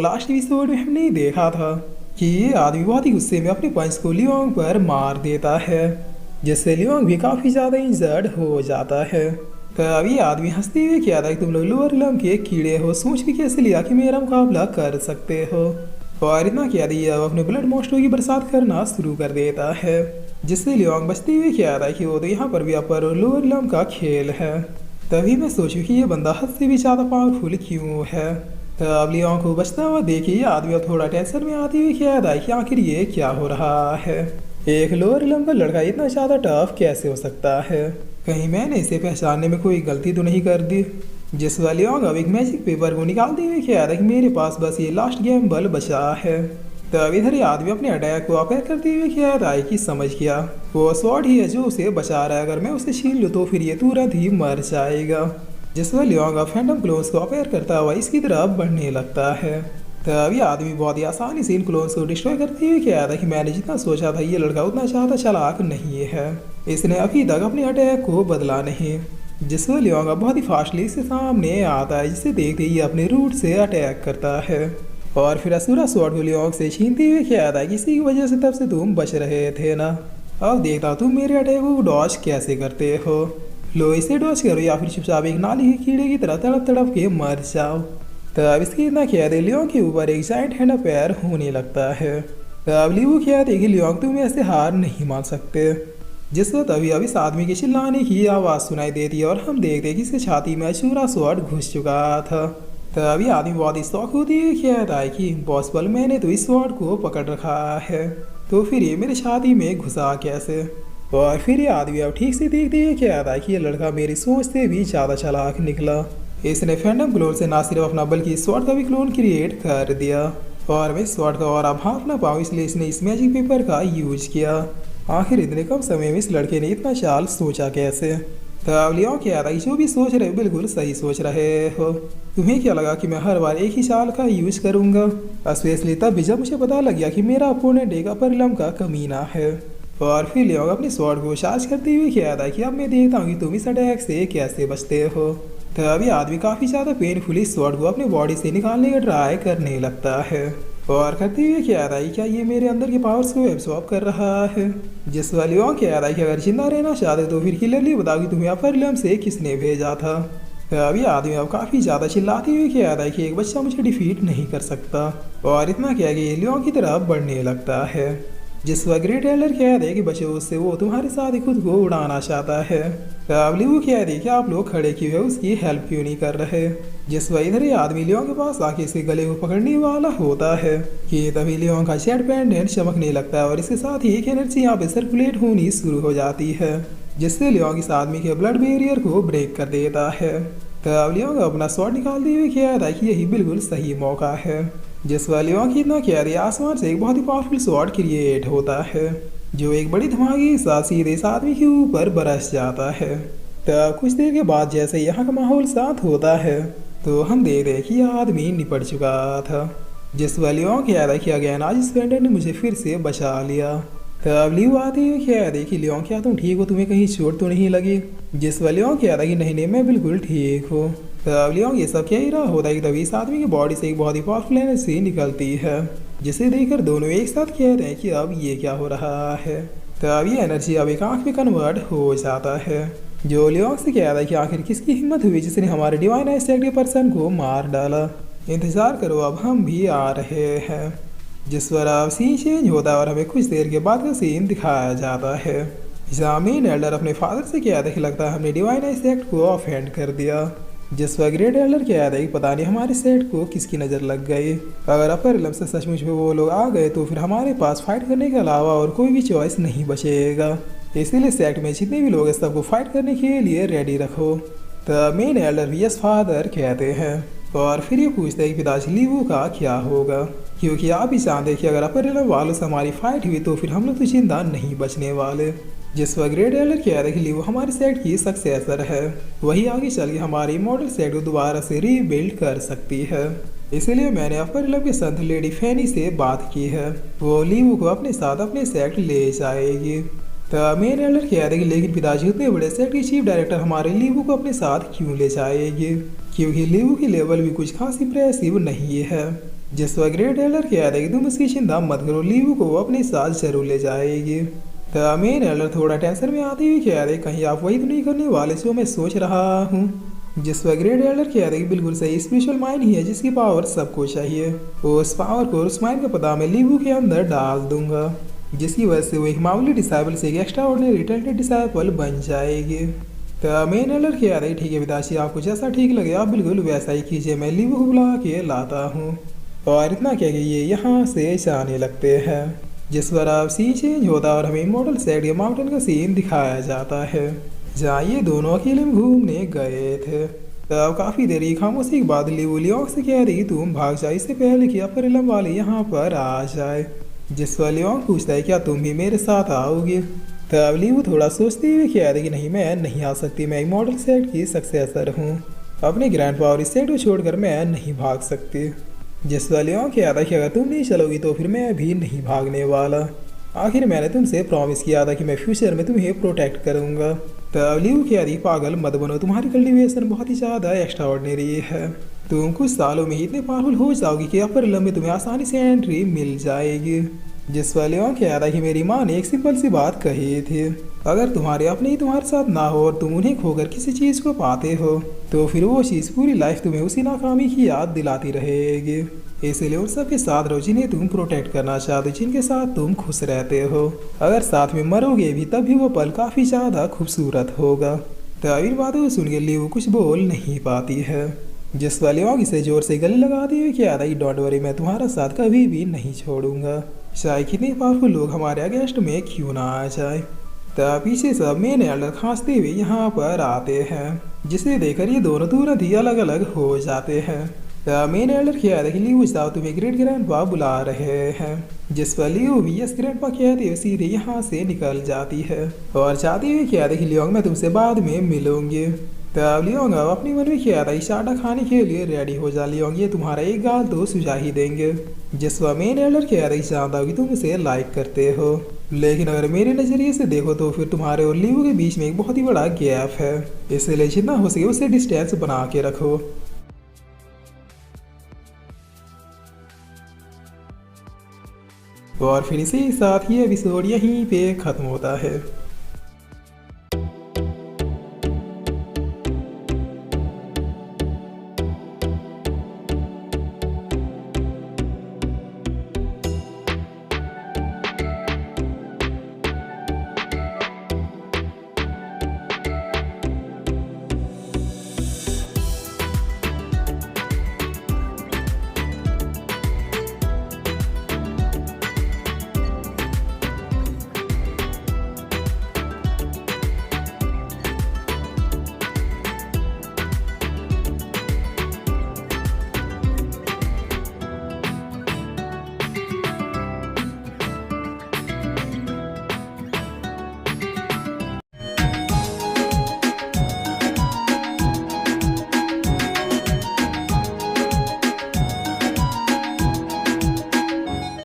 Last episode में हमने देखा था कि ये आदमी बहुत ही गुस्से में अपने पंच को लियोंग पर मार देता है, जिससे लियोंग भी काफ़ी ज़्यादा इंजर्ड हो जाता है। तब ये आदमी हंसते हुए कहता है कि तुम लोग लोअर लम के कीड़े हो, सोच भी कैसे लिया कि मेरा मुकाबला कर सकते हो। और इतना कह दिया अब अपने ब्लड मॉन्स्टरों की बरसात करना शुरू कर देता है, जिससे लियोंग बचते हुए कहता है कि वो तो यहाँ पर भी अपर और लोअर लम का खेल है। तभी मैं सोचूं कि ये बंदा हद से भी ज़्यादा पावरफुल क्यों है। तब लियोंग को बचता हुआ देखिए ये आदमी अब थोड़ा टेंशन में आते हुए कहता है कि आखिर ये क्या हो रहा है, एक लोअर लम का लड़का इतना ज़्यादा टफ कैसे हो सकता है, कहीं मैंने इसे पहचानने में कोई गलती तो नहीं कर दी। जिस वाली अब एक मैजिक पेपर को निकालते हुए कहता है कि मेरे पास बस ये लास्ट गेम बल बचा है। तब इधर ये आदमी अपने अटैक को अपेयर करते हुए कहता है कि समझ गया, वो स्वॉर्ड ही है जो उसे बचा रहा है, अगर मैं उसे छीन लूँ तो फिर ये तुरंत ही मर जाएगा। जिस पर लियोंग फैंटम क्लोन्स को अपेयर करता हुआ इसकी तरफ बढ़ने लगता है। तब ये आदमी बहुत ही आसानी से इन क्लोन्स को डिस्ट्रॉय करते हुए कहता था कि मैंने जितना सोचा था ये लड़का उतना ज़्यादा चालाक नहीं है, इसने अभी तक अपने अटैक को बदला नहीं। जिस पर लियोंग बहुत ही फास्टली इसके सामने आता है, जिसे देखते ही अपने रूट से अटैक करता है और फिर असुरा स्वॉर्ड को लियोंग से छीनते हुए कहता है कि इसी की वजह से तब से तुम बच रहे थे ना, अब देखता तुम मेरे अटैक को डॉज कैसे करते हो, लो इसे डॉज करो या फिर चुपचाप एक नाली के कीड़े की तरह तड़प तड़प के मर जाओ। तब इसकी इतना कहते लियोंग के ऊपर एक जाइंट हैंड पैर होने लगता है। तब लियू कहते कि लियोंग तुम ऐसे हार नहीं मान सकते। जिस वक्त अभी इस आदमी के चिल्लाने की आवाज़ सुनाई देती है और हम देखते कि इसके छाती में अछूरा स्वॉर्ड घुस चुका था। तभी आदमी बहुत ही शौक होती है कहता है कि पॉसिबल मैंने तो इस स्वॉर्ड को पकड़ रखा है, तो फिर ये मेरे छाती में घुसा कैसे। और फिर ये आदमी अब ठीक से देखते हुए कहता है कि ये लड़का मेरी सोच से भी ज़्यादा चालाक निकला, इसने फैंटम क्लोन से ना सिर्फ अपना बल्कि स्वॉर्ड का भी क्लोन क्रिएट कर दिया और मैं स्वॉर्ड का और अब हाफ ना पाऊँ, इसलिए इसने इस मैजिक पेपर का यूज किया। आखिर इतने कम समय में इस लड़के ने इतना चाल सोचा कैसे। तब लियोंग कहता है कि जो भी सोच रहे हो बिल्कुल सही सोच रहे हो, तुम्हें क्या लगा कि मैं हर बार एक ही चाल का यूज करूंगा, स्पेशली तब भी जब मुझे पता लग गया कि मेरा अपोनेंट एक अपर लम का कमीना है। और फिर लियोंग अपने स्वॉर्ड को चार्ज करते हुए कहता है कि अब मैं देखता हूँ कि तुम इस अटैक से कैसे बचते हो। तभी आदमी काफ़ी ज़्यादा पेनफुली स्वॉर्ड को अपने बॉडी से निकालने का ट्राई करने लगता है और करते हुए कहता है क्या ये मेरे अंदर के पावर्स को एब्सॉर्ब कर रहा है। जिस वाली वो कहता है कि अगर जिंदा रहना चाहते तो फिर क्लियरली बताओ कि तुम्हें अपर लम से किसने भेजा था। तभी आदमी अब काफ़ी ज़्यादा चिल्लाते हुए कहता है कि एक बच्चा मुझे डिफीट नहीं कर सकता और इतना कह के लियोंग की तरफ बढ़ने लगता है। जिस वक्त ग्रेट एल्डर कहते हैं कि बच्चे उससे वो तुम्हारे साथ ही खुद को उड़ाना चाहता है। तब लियू कहते कि आप लोग खड़े क्यों है, उसकी हेल्प क्यों नहीं कर रहे। जिस वक्त इधर ये आदमी लियोंग के पास आके इसके गले को पकड़ने वाला होता है कि तभी लियोंग का जेट पेंडेंट चमकने लगता है और इसके साथ ही एक एनर्जी यहाँ पे सर्कुलेट होनी शुरू हो जाती है, जिससे लियोंग इस आदमी के ब्लड बैरियर को ब्रेक कर देता है। तब लियोंग अपना स्वॉर्ड निकालते हुए कहता है कि यही बिल्कुल सही मौका है। जिस वाली की इतना कह रही आसमान से एक बहुत ही पावरफुल स्वॉर्ड क्रिएट होता है जो एक बड़ी धमाके के साथ सीधे इस आदमी के ऊपर बरस जाता है। तब कुछ देर के बाद जैसे यहाँ का माहौल शांत होता है तो हम देख रहे कि यह आदमी निपट चुका था। जिस वाली कह रहा कि अगेन आज इस वेंडर ने मुझे फिर से बचा लिया। तब लियू आते हुए कह रही कि लियोंग क्या तुम ठीक हो, तुम्हें कहीं चोट तो नहीं लगी। जिस वाली कह रहा कि नहीं मैं बिल्कुल ठीक हूँ। तब लियोंग ये सब कह ही रहा होता है कि तभी इस आदमी की बॉडी से एक बहुत ही पावरफुल एनर्जी निकलती है, जिसे देखकर दोनों एक साथ कह रहे हैं कि अब ये क्या हो रहा है। तब ये एनर्जी अब एक आँख में कन्वर्ट हो जाता है, जो लियोंग से कह रहा है कि आखिर किसकी हिम्मत हुई जिसने हमारे डिवाइन एस्टेक्टिव पर्सन को मार डाला, इंतजार करो अब हम भी आ रहे हैं। जिस पर अब सीन चेंज होता है और हमें कुछ देर के बाद का सीन दिखाया जाता है, जहाँ मेन एल्डर अपने फादर से कहता है कि लगता है हमने डिवाइन एस्टेक्ट को ऑफेंड कर दिया। जिस पर ग्रेट एल्डर कहता है कि पता नहीं हमारे सेट को किसकी नज़र लग गई, अगर अपर लम से सचमुच में वो लोग आ गए तो फिर हमारे पास फाइट करने के अलावा और कोई भी चॉइस नहीं बचेगा, इसीलिए सेट में जितने भी लोग हैं सबको फाइट करने के लिए रेडी रखो। तब मेन एल्डर भी यस फादर कहते हैं और फिर ये पूछते हैं कि पिताजी लियू का क्या होगा, क्योंकि आप ही जानते कि अगर अपर लम वालों से हमारी फाइट हुई तो फिर हम लोग तो जिंदा नहीं बचने वाले। जिस वक्त ग्रेट एल्डर कह रहे कि लियू हमारे सेट की सक्सेसर है, वही आगे चल के हमारी मॉडल सेट को दोबारा से रीबिल्ड कर सकती है, इसीलिए मैंने अपर लम के संत लेडी फैनी से बात की है, वो लियू को अपने साथ अपने सेट ले जाएगी। तब मेन एल्डर कह रहे कि लेकिन पिताजी उतने बड़े सेट की चीफ डायरेक्टर हमारे लियू को अपने साथ क्यों ले जाएगी, क्योंकि लियू की लेवल भी कुछ खास इंप्रेसिव नहीं है। जिस वक्त ग्रेट एलर कहता है कि तुम उसकी चिंता मत करो, लीव को अपने साथ जरूर ले जाएगी। तो मेन एलर थोड़ा टेंशन में आती हुई कहता है कहीं आप वही तो नहीं करने वाले जो मैं सोच रहा हूँ। जिस वक्त ग्रेट एलर कहता है कि बिल्कुल सही, स्पिरिचुअल माइंड ही है जिसकी पावर सबको चाहिए। उस पावर को उस माइंड का पता मैं लीव के अंदर डाल दूंगा, जिसकी वजह से वो एक मामूली डिसाइबल से एक एक्स्ट्रा ऑर्डिनरी टैलेंटेड डिसाइबल बन जाएगी। तो मेन एलर कहता है ठीक है पिताजी, आपको जैसा ठीक लगे आप बिल्कुल वैसा ही कीजिए, मैं लीव को बुला के लाता हूँ। और इतना कह के ये यहाँ से जाने लगते हैं, जिस पर अब सीन चेंज होता है और हमें मॉडल सेट या माउंटेन का सीन दिखाया जाता है, जहाँ ये दोनों अकेले में घूमने गए थे। तब काफ़ी देरी खामोशी के बाद लीव लियोंग से कह रही तुम भाग जाओ इससे पहले कि अपरिलम वाले यहाँ पर आ जाए। जिस पर लियोंग पूछता है क्या तुम भी मेरे साथ आओगे। तब लीव थोड़ा सोचते हुए कह रही कि नहीं, मैं नहीं आ सकती, मैं एक मॉडल सेट की सक्सेसर हूँ, अपने ग्रैंड पावर सेट को छोड़कर मैं नहीं भाग सकती। जिस वाले कहता था कि अगर तुम नहीं चलोगी तो फिर मैं भी नहीं भागने वाला, आखिर मैंने तुमसे प्रॉमिस किया था कि मैं फ्यूचर में तुम्हें प्रोटेक्ट करूंगा। तब लीव कह रही पागल मत बनो, तुम्हारी कल्टिवेशन बहुत ही ज़्यादा एक्स्ट्रा ऑर्डिनरी है, तुम कुछ सालों में ही इतने पावरफुल हो जाओगी कि अपर लम में तुम्हें आसानी से एंट्री मिल जाएगी। जिस वाले कह रहा कि मेरी माँ ने एक सिंपल सी बात कही थी, अगर तुम्हारे अपने ही तुम्हारे साथ ना हो और तुम उन्हें खोकर किसी चीज़ को पाते हो तो फिर वो चीज़ पूरी लाइफ तुम्हें उसी नाकामी की याद दिलाती रहेगी। इसलिए उन सबके साथ रहो जिन्हें तुम प्रोटेक्ट करना चाहते हो, जिनके साथ तुम खुश रहते हो। अगर साथ में मरोगे भी तब भी वो पल काफ़ी ज़्यादा खूबसूरत होगा। तो इन बातों को सुन के लीव कुछ बोल नहीं पाती है। जिस वाले इसे जोर से गले लगाती हुई क्या था, डोंट वरी, मैं तुम्हारा साथ कभी भी नहीं छोड़ूंगा, चाहे कितने पावरफुल लोग हमारे अगेंस्ट में क्यों ना आ जाए। तब पीछे सब मेन एल्डर खांसते हुए यहाँ पर आते हैं, जिसे देखकर ये दोनों तुरंत ही अलग अलग हो जाते हैं। तब मेन एल्डर क्या था कि लीव जाओ, तुम्हें ग्रेट ग्रैंडपा बुला रहे हैं। जिस पर लीव भी यस ग्रैंडपा कहते हुए सीधे यहाँ से निकल जाती है और चाहती हुई क्या था कि लियोंग मैं तुमसे बाद में मिलूंगी। तब लियोंग अब अपनी मन में क्या था चाटा खाने के लिए रेडी हो जा, लियोंग ये तुम्हारा एक गाल तो सुझा ही देंगे। जिस पर मेन एल्डर कह रही जानता हो कि तुम इसे लाइक करते हो, लेकिन अगर मेरे नज़रिए से देखो तो फिर तुम्हारे और लीव के बीच में एक बहुत ही बड़ा गैप है, इसलिए जितना हो सके उसे डिस्टेंस बना के रखो। और फिर इसी साथ ये एपिसोड यहीं पे ख़त्म होता है।